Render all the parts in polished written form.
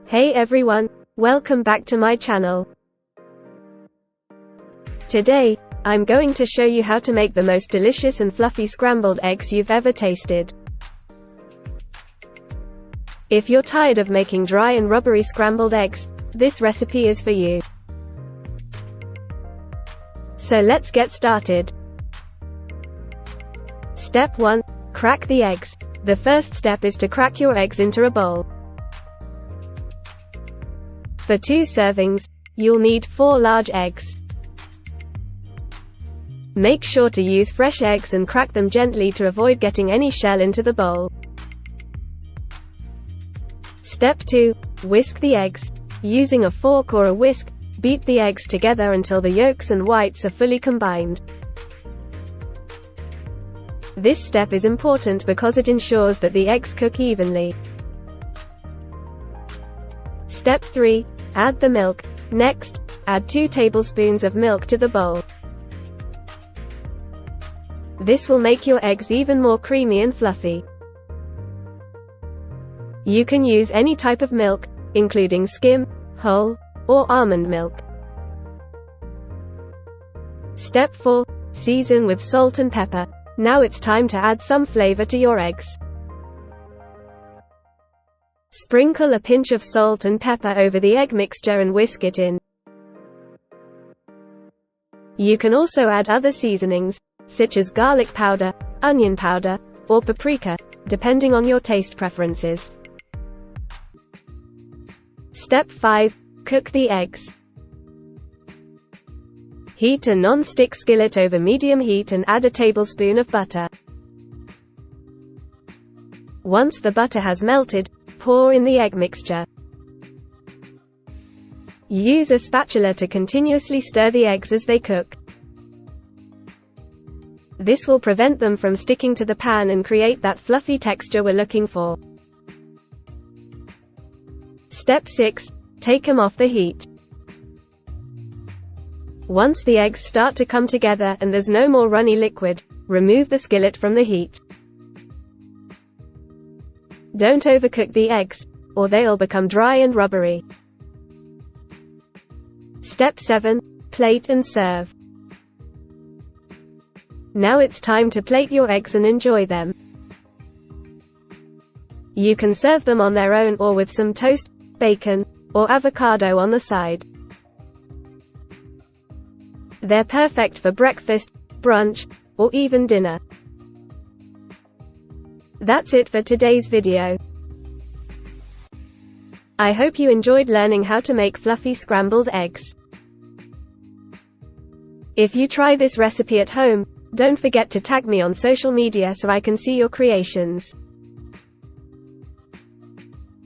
Hey everyone, welcome back to my channel. Today, I'm going to show you how to make the most delicious and fluffy scrambled eggs you've ever tasted. If you're tired of making dry and rubbery scrambled eggs, this recipe is for you. So let's get started. Step 1. Crack the eggs. The first step is to crack your eggs into a bowl. For 2 servings, you'll need 4 large eggs. Make sure to use fresh eggs and crack them gently to avoid getting any shell into the bowl. Step 2. Whisk the eggs. Using a fork or a whisk, beat the eggs together until the yolks and whites are fully combined. This step is important because it ensures that the eggs cook evenly. Step 3. Add the milk. Next, add 2 tablespoons of milk to the bowl. This will make your eggs even more creamy and fluffy. You can use any type of milk, including skim, whole, or almond milk. Step 4. Season with salt and pepper. Now it's time to add some flavor to your eggs. Sprinkle a pinch of salt and pepper over the egg mixture and whisk it in. You can also add other seasonings, such as garlic powder, onion powder, or paprika, depending on your taste preferences. Step 5. Cook the eggs. Heat a non-stick skillet over medium heat and add a tablespoon of butter. Once the butter has melted, pour in the egg mixture. Use a spatula to continuously stir the eggs as they cook. This will prevent them from sticking to the pan and create that fluffy texture we're looking for. Step 6. Take them off the heat. Once the eggs start to come together and there's no more runny liquid, remove the skillet from the heat. Don't overcook the eggs, or they'll become dry and rubbery. Step 7. Plate and serve. Now it's time to plate your eggs and enjoy them. You can serve them on their own or with some toast, bacon, or avocado on the side. They're perfect for breakfast, brunch, or even dinner. That's it for today's video. I hope you enjoyed learning how to make fluffy scrambled eggs. If you try this recipe at home, don't forget to tag me on social media so I can see your creations.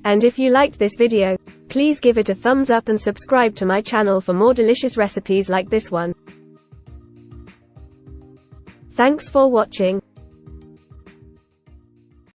And if you liked this video, please give it a thumbs up and subscribe to my channel for more delicious recipes like this one. Thanks for watching.